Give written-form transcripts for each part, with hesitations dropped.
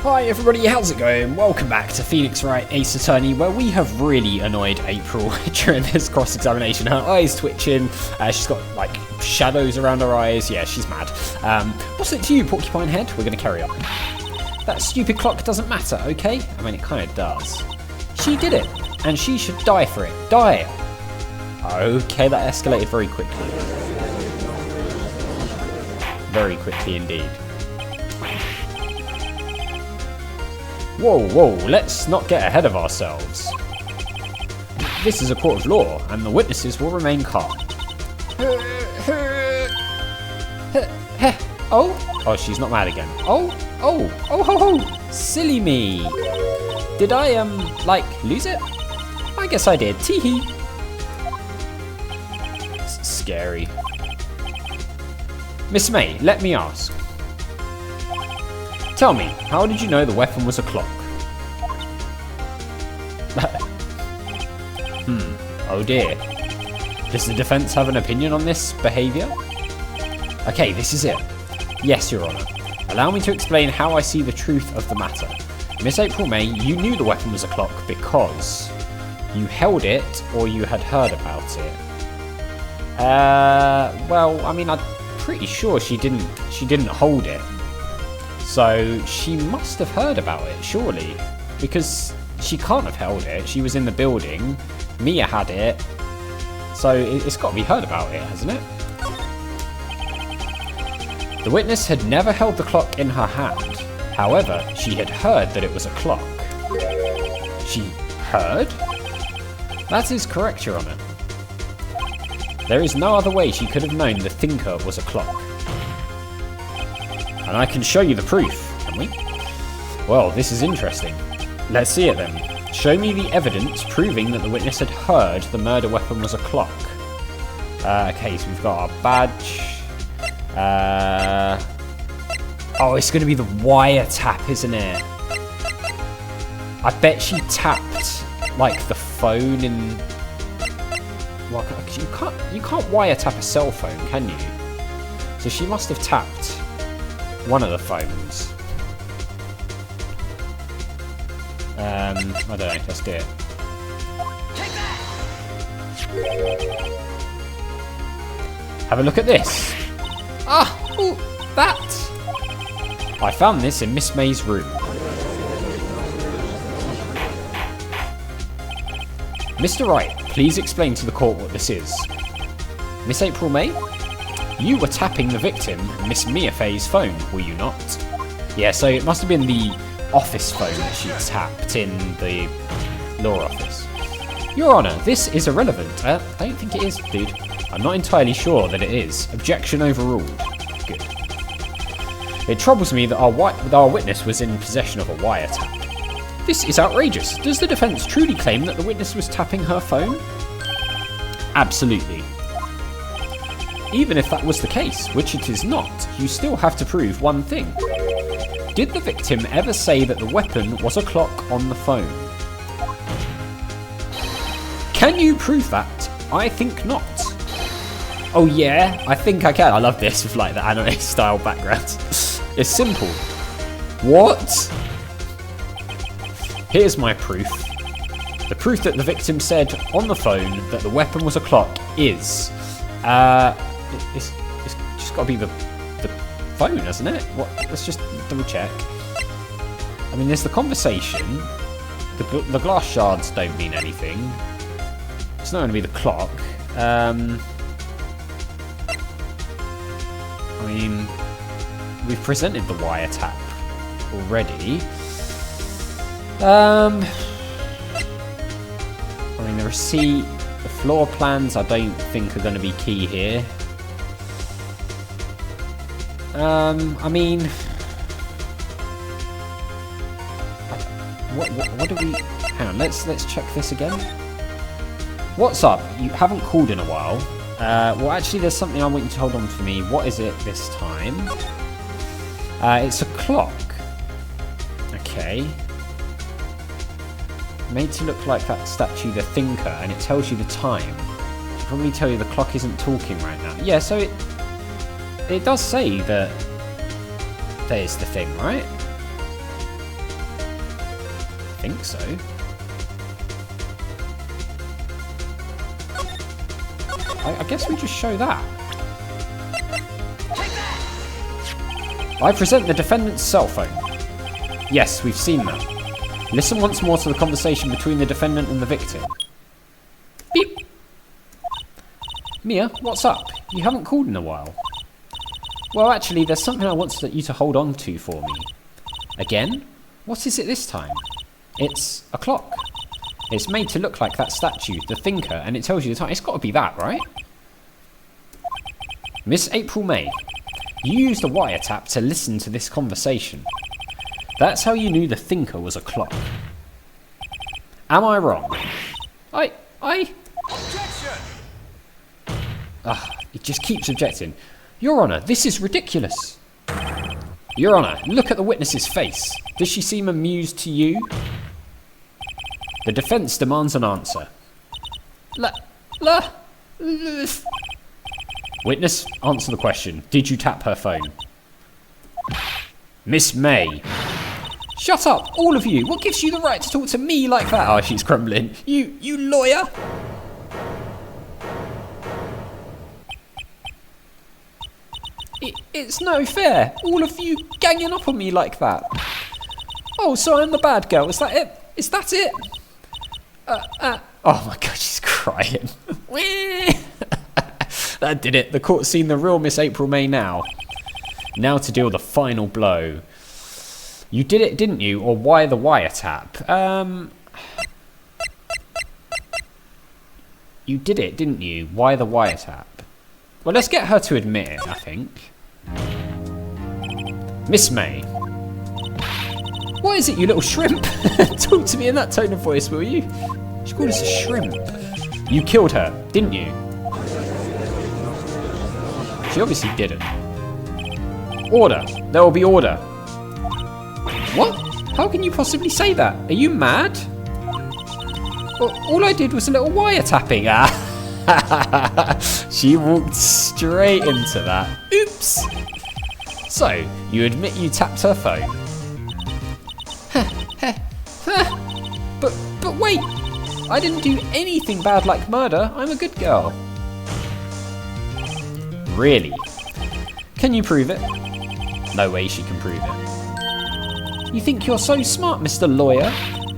Hi everybody, how's it going? Welcome back to Phoenix Wright Ace Attorney, where we have really annoyed April during this cross-examination. Her eyes twitching, she's got like shadows around her eyes, yeah, she's mad. What's it to you, Porcupine Head? We're going to carry on. That stupid clock doesn't matter, okay? I mean, it kind of does. She did it, and she should die for it. Die! Okay, that escalated very quickly. Very quickly indeed. Whoa, let's not get ahead of ourselves. This is a court of law, and the witnesses will remain calm. Oh, she's not mad again. Oh, silly me. Did I, lose it? I guess I did. Teehee. Scary. Miss May, let me ask. Tell me, how did you know the weapon was a clock? Oh dear. Does the defense have an opinion on this behavior? Okay, this is it. Yes, Your Honor. Allow me to explain how I see the truth of the matter. Miss April May, you knew the weapon was a clock because you held it or you had heard about it. Well, I mean, I'm pretty sure she didn't hold it. So she must have heard about it, surely. Because she can't have held it. She was in the building. Mia had it. So it's got to be heard about it, hasn't it? The witness had never held the clock in her hand. However, she had heard that it was a clock. She heard? That is correct, Your Honor. There is no other way she could have known the thinker was a clock. And I can show you the proof, can we? Well, this is interesting. Let's see it then. Show me the evidence proving that the witness had heard the murder weapon was a clock. Okay, so we've got our badge. Oh, it's going to be the wiretap, isn't it? I bet she tapped, like, the phone in... Well, you can't wiretap a cell phone, can you? So she must have tapped one of the phones. I don't know, let's do it. Have a look at this. Ooh, that! I found this in Miss May's room. Mr. Wright, please explain to the court what this is. Miss April May? You were tapping the victim, Miss Mia Fey's phone, were you not? Yeah, so it must have been the office phone that she tapped in the law office. Your Honour, this is irrelevant. I don't think it is, dude. I'm not entirely sure that it is. Objection overruled. Good. It troubles me that our witness was in possession of a wiretap. This is outrageous. Does the defence truly claim that the witness was tapping her phone? Absolutely. Even if that was the case, which it is not, you still have to prove one thing. Did the victim ever say that the weapon was a clock on the phone? Can you prove that? I think not. Oh yeah, I think I can. I love this with like the anime style background. It's simple. What? Here's my proof. The proof that the victim said on the phone that the weapon was a clock is... It's just got to be the phone, hasn't it? What? Let's just double check. I mean, there's the conversation. The glass shards don't mean anything. It's not going to be the clock. I mean, we've presented the wiretap already. I mean, the receipt, the floor plans, I don't think are going to be key here. I mean, what do we? Hang on, let's check this again. What's up? You haven't called in a while. Well, actually, there's something I want you to hold on for me. What is it this time? It's a clock. Okay. Made to look like that statue, the Thinker, and it tells you the time. It'll probably tell you the clock isn't talking right now. Yeah, so it does say that there's the thing, right? think so. I guess we just show that. I present the defendant's cell phone. Yes, we've seen that. Listen once more to the conversation between the defendant and the victim. Beep. Mia, what's up? You haven't called in a while. Well, actually, there's something I want you to hold on to for me. Again? What is it this time? It's a clock. It's made to look like that statue, the thinker, and it tells you the time. It's got to be that, right? Miss April May, you used a wiretap to listen to this conversation. That's how you knew the thinker was a clock. Am I wrong? Objection! It just keeps objecting. Your Honour, this is ridiculous. Your Honour, look at the witness's face. Does she seem amused to you? The defence demands an answer. Witness, answer the question. Did you tap her phone? Miss May. Shut up, all of you. What gives you the right to talk to me like that? Oh, she's crumbling. You lawyer. It's no fair. All of you ganging up on me like that. Oh, so I'm the bad girl. Is that it? Is that it? Oh my god, she's crying. That did it. The court's seen the real Miss April May now. Now to deal the final blow. You did it, didn't you? Or why the wiretap? You did it, didn't you? Why the wiretap? Well, let's get her to admit it, I think. Miss May. What is it, you little shrimp? Talk to me in that tone of voice, will you? She called us a shrimp. You killed her, didn't you? She obviously didn't. Order. There will be order. What? How can you possibly say that? Are you mad? Well, all I did was a little wiretapping. She walked straight into that. Oops. So, you admit you tapped her phone. But wait. I didn't do anything bad like murder. I'm a good girl. Really? Can you prove it? No way she can prove it. You think you're so smart, Mr. Lawyer,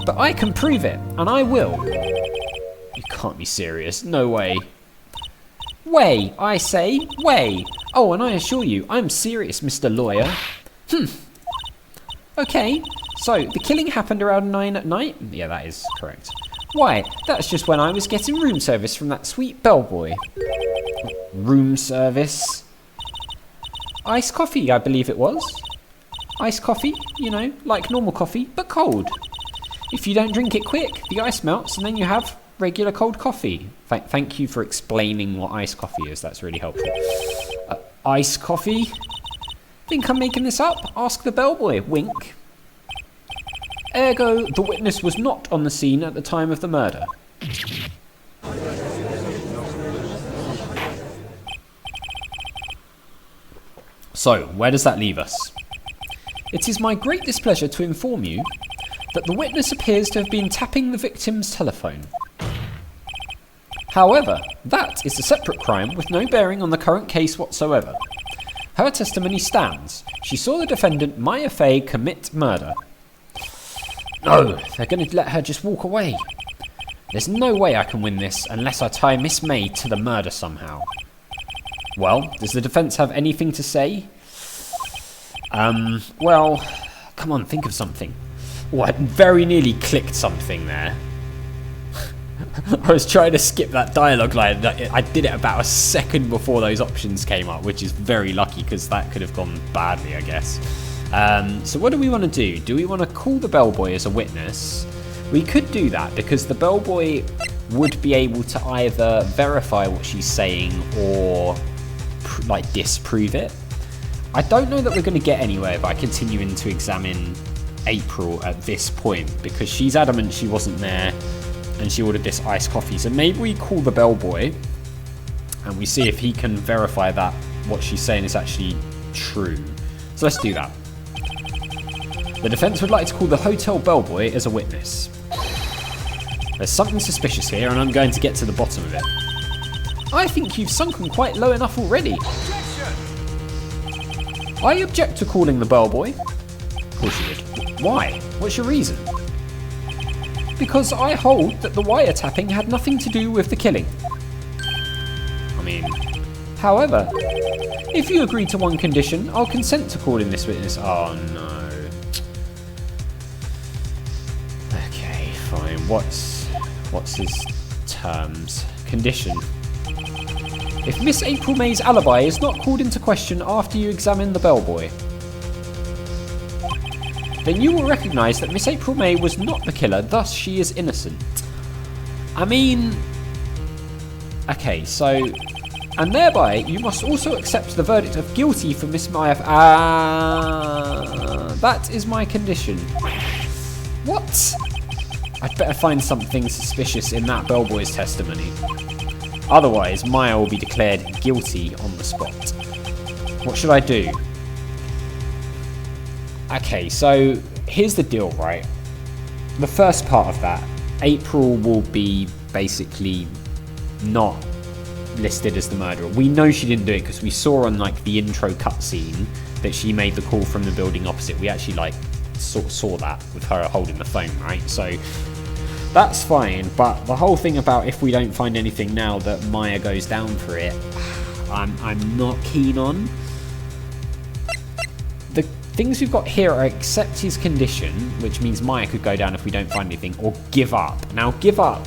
but I can prove it, and I will. You can't be serious. No way. Way, I say, way. Oh, and I assure you, I'm serious, Mr. Lawyer. Okay, so the killing happened around 9 at night? Yeah, that is correct. Why, that's just when I was getting room service from that sweet bellboy. Room service? Iced coffee, I believe it was. Iced coffee, you know, like normal coffee, but cold. If you don't drink it quick, the ice melts and then you have regular cold coffee. Thank you for explaining what iced coffee is, that's really helpful. Iced coffee? Think I'm making this up? Ask the bellboy, wink. Ergo, the witness was not on the scene at the time of the murder. So, where does that leave us? It is my great displeasure to inform you that the witness appears to have been tapping the victim's telephone. However, that is a separate crime with no bearing on the current case whatsoever. Her testimony stands. She saw the defendant, Maya Fey, commit murder. No, they're going to let her just walk away. There's no way I can win this unless I tie Miss May to the murder somehow. Well, does the defence have anything to say? Well, come on, think of something. Oh, I very nearly clicked something there. I was trying to skip that dialogue line. I did it about a second before those options came up, which is very lucky because that could have gone badly, I guess. So what do we want to do? Do we want to call the bellboy as a witness? We could do that because the bellboy would be able to either verify what she's saying or like disprove it. I don't know that we're going to get anywhere by continuing to examine April at this point because she's adamant she wasn't there and she ordered this iced coffee. So maybe we call the bellboy and we see if he can verify that what she's saying is actually true. So let's do that. The defense would like to call the hotel bellboy as a witness. There's something suspicious here, and I'm going to get to the bottom of it. I think you've sunken quite low enough already. I object to calling the bellboy. Of course you did. Why? What's your reason? Because I hold that the wiretapping had nothing to do with the killing. I mean, however, if you agree to one condition, I'll consent to calling this witness. Oh no. Okay, fine. What's his terms? Condition. If Miss April May's alibi is not called into question after you examine the bellboy, then you will recognise that Miss April May was not the killer, thus she is innocent. I mean... Okay, so... And thereby, you must also accept the verdict of guilty for Miss Maya... that is my condition. What? I'd better find something suspicious in that bellboy's testimony. Otherwise, Maya will be declared guilty on the spot. What should I do? Okay, so here's the deal, right? The first part of that, April will be basically not listed as the murderer. We know she didn't do it because we saw on like the intro cutscene that she made the call from the building opposite. We actually like saw that with her holding the phone, right? So that's fine, but the whole thing about if we don't find anything now that Maya goes down for it, I'm not keen on. The things we've got here are accept his condition, which means Maya could go down if we don't find anything, or give up. Now, give up,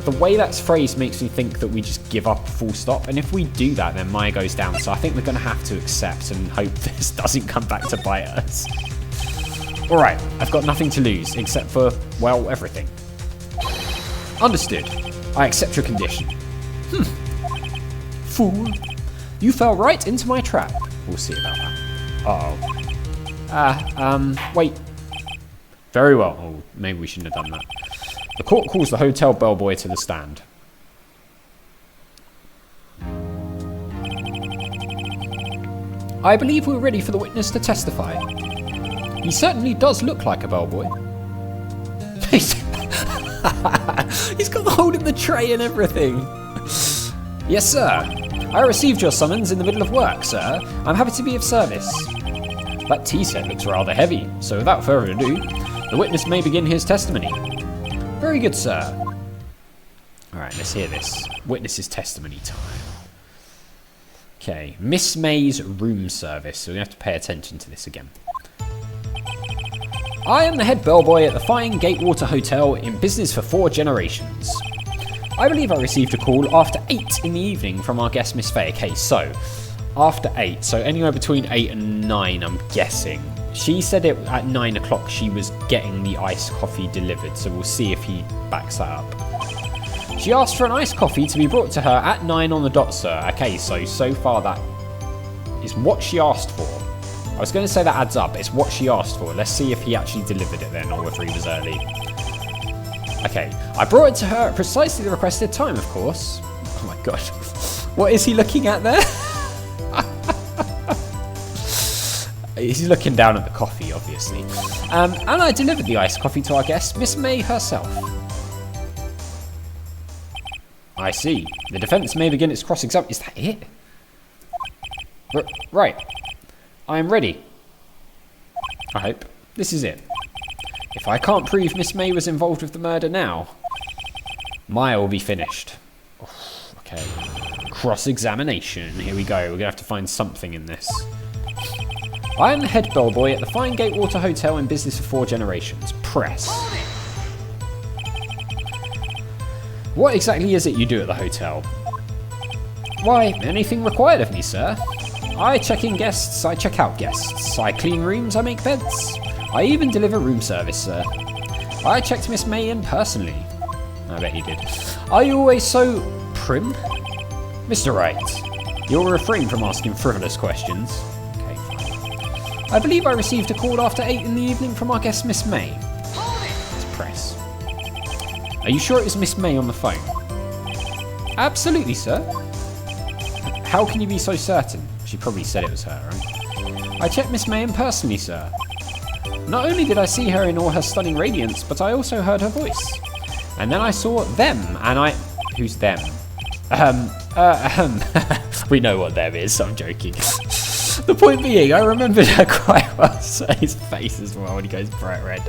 the way that's phrased makes me think that we just give up full stop, and if we do that, then Maya goes down, so I think we're going to have to accept and hope this doesn't come back to bite us. Alright, I've got nothing to lose, except for, well, everything. Understood. I accept your condition. Fool. You fell right into my trap. We'll see about that. Uh-oh. Wait. Very well. Oh, maybe we shouldn't have done that. The court calls the hotel bellboy to the stand. I believe we're ready for the witness to testify. He certainly does look like a bellboy. He's got the hole in the tray and everything. Yes, sir. I received your summons in the middle of work, sir. I'm happy to be of service. That tea set looks rather heavy, so without further ado, the witness may begin his testimony. Very good, sir. Alright, let's hear this. Witness's testimony time. Okay, Miss May's room service. So we're going to have to pay attention to this again. I am the head bellboy at the fine Gatewater Hotel in business for 4 generations. I believe I received a call after 8 in the evening from our guest Miss Faye. Okay, so after 8, so anywhere between 8 and 9, I'm guessing. She said it at 9 o'clock she was getting the iced coffee delivered, so we'll see if he backs that up. She asked for an iced coffee to be brought to her at 9 on the dot, sir. Okay, so far that is what she asked for. I was going to say that adds up. It's what she asked for. Let's see if he actually delivered it then, or whether he was early. Okay, I brought it to her at precisely the requested time, of course. Oh my god. What is he looking at there? He's looking down at the coffee, obviously. And I delivered the iced coffee to our guest, Miss May herself. I see. The defence may begin its cross-examination. Is that it? Right. I am ready. I hope. This is it. If I can't prove Miss May was involved with the murder now, Maya will be finished. Okay. Cross-examination. Here we go. We're going to have to find something in this. I am the head bellboy at the fine Gatewater Hotel in business for 4 generations. Press. What exactly is it you do at the hotel? Why, anything required of me, sir. I check in guests, I check out guests. I clean rooms, I make beds. I even deliver room service, sir. I checked Miss May in personally. I bet you did. Are you always so prim? Mr. Wright, you'll refrain from asking frivolous questions. Okay, fine. I believe I received a call after 8 in the evening from our guest Miss May. Let's press. Are you sure it was Miss May on the phone? Absolutely, sir. How can you be so certain? She probably said it was her, right? I checked Miss May in personally, sir. Not only did I see her in all her stunning radiance, but I also heard her voice. And then I saw them, and I... Who's them? We know what them is, I'm joking. The point being, I remembered her quite well, so his face as well when he goes bright red.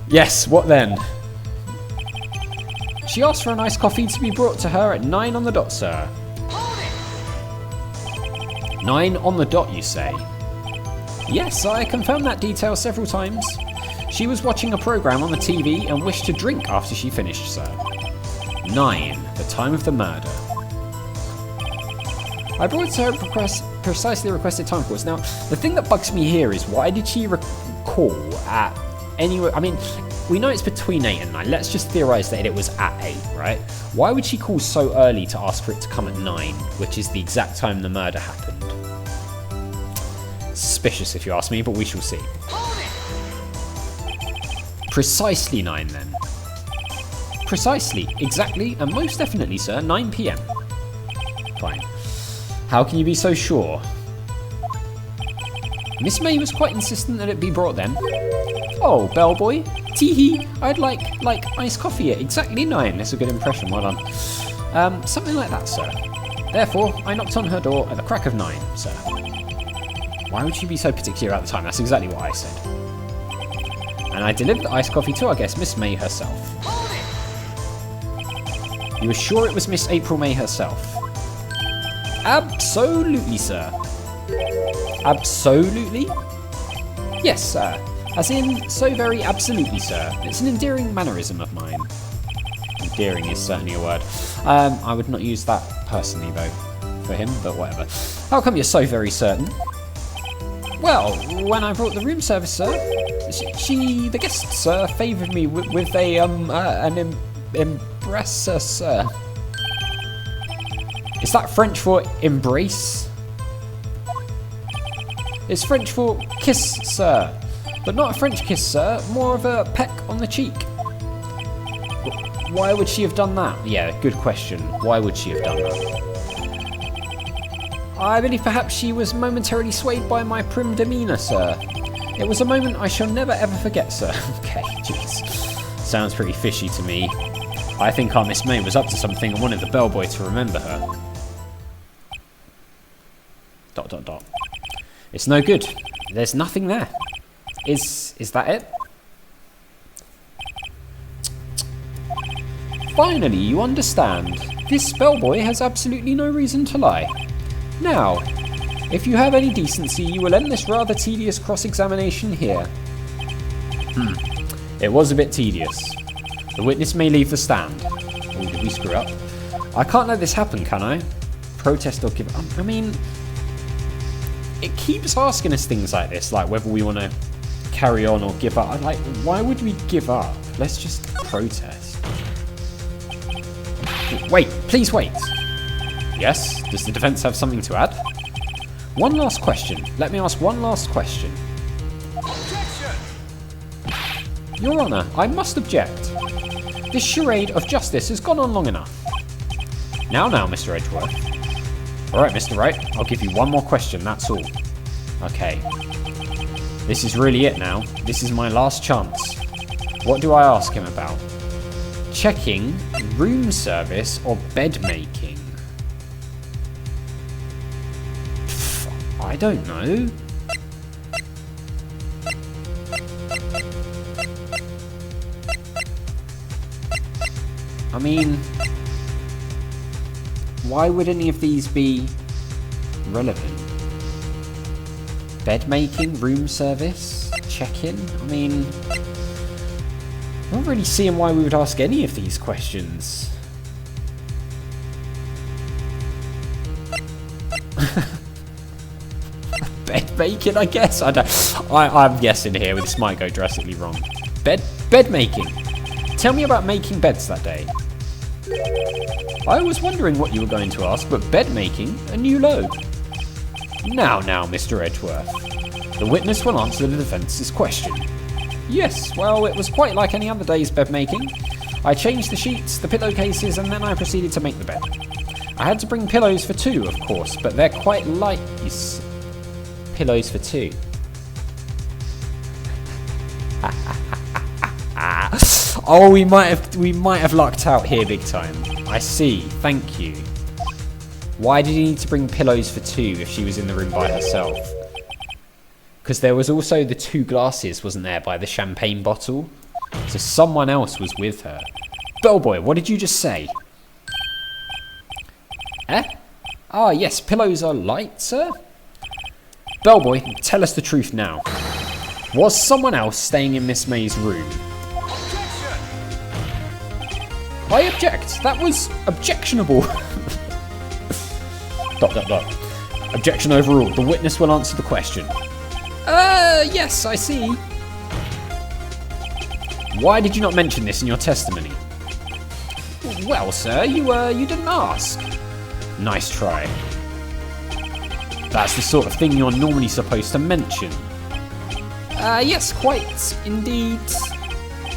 Yes, what then? She asked for an iced coffee to be brought to her at 9 on the dot, sir. 9 on the dot, you say? Yes, I confirmed that detail several times. She was watching a program on the TV and wished to drink after she finished, sir. 9, the time of the murder. I brought to her precisely requested time course. Now, the thing that bugs me here is why did she call at anywhere? I mean, we know it's between 8 and 9. Let's just theorise that it was at 8, right? Why would she call so early to ask for it to come at 9, which is the exact time the murder happened? Suspicious if you ask me, but we shall see. Precisely 9 then. Precisely, exactly, and most definitely, sir, 9 PM. Fine. How can you be so sure? Miss May was quite insistent that it be brought then. Oh, bellboy. Tee-hee, I'd like iced coffee at exactly 9. That's a good impression, well done. Something like that, sir. Therefore, I knocked on her door at the crack of 9, sir. Why would she be so particular about the time? That's exactly what I said. And I delivered the iced coffee to, I guess, Miss May herself. You were sure it was Miss April May herself? Absolutely, sir. Absolutely? Yes, sir. As in, so very absolutely, sir. It's an endearing mannerism of mine. Endearing is certainly a word. I would not use that personally, though, for him, but whatever. How come you're so very certain? Well, when I brought the room service, sir, the guest, sir, favoured me with an embracer, sir. Is that French for embrace? It's French for kiss, sir. But not a French kiss, sir. More of a peck on the cheek. Why would she have done that? Yeah, good question. Why would she have done that? I believe perhaps she was momentarily swayed by my prim demeanour, sir. It was a moment I shall never ever forget, sir. Okay, jeez. Sounds pretty fishy to me. I think our Miss May was up to something and wanted the bellboy to remember her. ... It's no good. There's nothing there. Is that it? Finally, you understand. This bellboy has absolutely no reason to lie. Now, if you have any decency, you will end this rather tedious cross-examination here. It was a bit tedious. The witness may leave the stand. Oh, did we screw up? I can't let this happen, can I? Protest or give up? I mean, it keeps asking us things like this, like whether we want to carry on or give up. I'm like, why would we give up? Let's just protest. Wait, please wait. Yes, does the defence have something to add? One last question. Let me ask one last question. Objection! Your Honour, I must object. This charade of justice has gone on long enough. Now, Mr. Edgeworth. Alright, Mr. Wright, I'll give you one more question, that's all. Okay. This is really it now. This is my last chance. What do I ask him about? Checking, room service, or bed making? I don't know. I mean, why would any of these be relevant? Bed making, room service, check-in? I mean, I'm not really seeing why we would ask any of these questions. Bed making, I guess. I'm guessing here. This might go drastically wrong. Bed making. Tell me about making beds that day. I was wondering what you were going to ask, but bed making, a new load. Now, Mr. Edgeworth. The witness will answer the defence's question. Yes, well, it was quite like any other day's bed making. I changed the sheets, the pillowcases, and then I proceeded to make the bed. I had to bring pillows for two, of course, but they're quite light. Pillows for two. Oh, we might have lucked out here big time. I see. Thank you. Why did he need to bring pillows for two if she was in the room by herself? Because there was also the two glasses, wasn't there, by the champagne bottle? So someone else was with her. Bellboy, what did you just say? Eh? Ah, yes, pillows are light, sir? Bellboy, tell us the truth now. Was someone else staying in Miss May's room? I object. That was objectionable. ... Objection overruled. The witness will answer the question. Yes, I see. Why did you not mention this in your testimony? Well, sir, you didn't ask. Nice try. That's the sort of thing you're normally supposed to mention. Yes, quite indeed.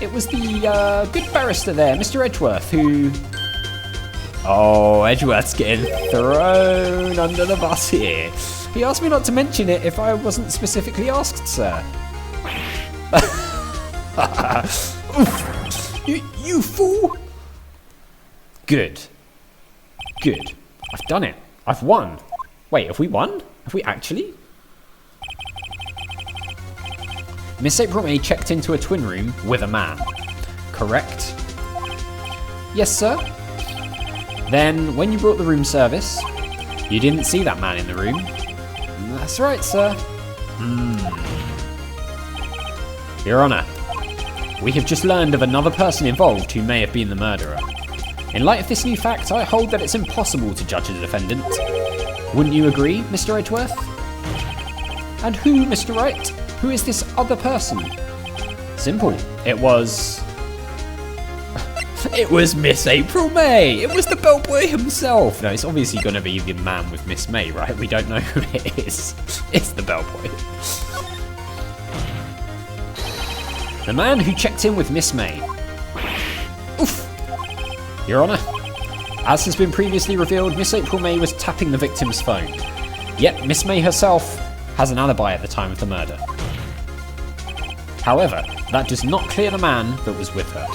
It was the good barrister there, Mr. Edgeworth, who... Oh, Edgeworth's getting thrown under the bus here. He asked me not to mention it if I wasn't specifically asked, sir. Oof. You fool! Good. Good. I've done it. I've won. Wait, have we won? Have we actually? Miss April May checked into a twin room with a man. Correct? Yes, sir. Then, when you brought the room service, you didn't see that man in the room. That's right, sir. Your Honour, we have just learned of another person involved who may have been the murderer. In light of this new fact, I hold that it's impossible to judge a defendant. Wouldn't you agree, Mr. Edgeworth? And who, Mr. Wright? Who is this other person? Simple. It was Miss April May. It was the bellboy himself. No, it's obviously going to be the man with Miss May, right? We don't know who it is. It's the bellboy. The man who checked in with Miss May. Oof. Your Honour, as has been previously revealed, Miss April May was tapping the victim's phone. Yet, Miss May herself has an alibi at the time of the murder. However, that does not clear the man that was with her.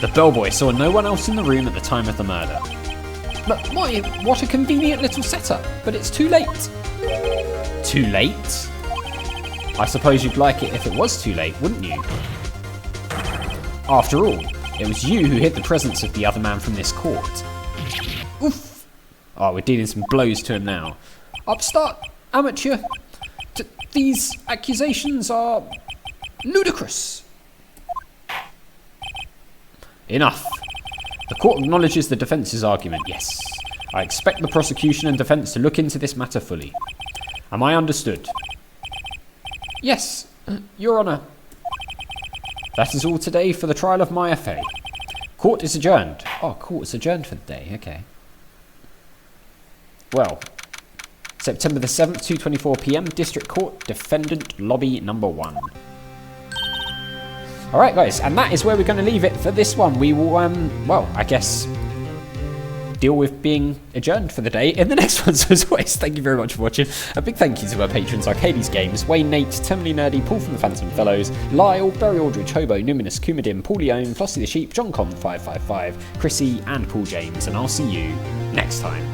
The bellboy saw no one else in the room at the time of the murder. But why, what a convenient little setup, but it's too late. Too late? I suppose you'd like it if it was too late, wouldn't you? After all, it was you who hid the presence of the other man from this court. Oof! Oh, we're dealing some blows to him now. Upstart, amateur. These accusations are ludicrous. Enough. The court acknowledges the defence's argument, yes. I expect the prosecution and defense to look into this matter fully. Am I understood? Yes, Your Honour. That is all today for the trial of my FA. Court is adjourned. Oh, court is adjourned for the day, okay. Well, September the 7th, 2:24 PM, District Court, Defendant Lobby Number 1. Alright guys, and that is where we're going to leave it for this one. We will, well, I guess, deal with being adjourned for the day in the next one. So as always, thank you very much for watching. A big thank you to our patrons, Arcades Games, Wayne, Nate, Terminally Nerdy, Paul from the Phantom Fellows, Lyle, Barry Aldridge, Hobo, Numinous, Kumadin, Paul Leone, Flossie the Sheep, John Con 555, Chrissy, and Paul James. And I'll see you next time.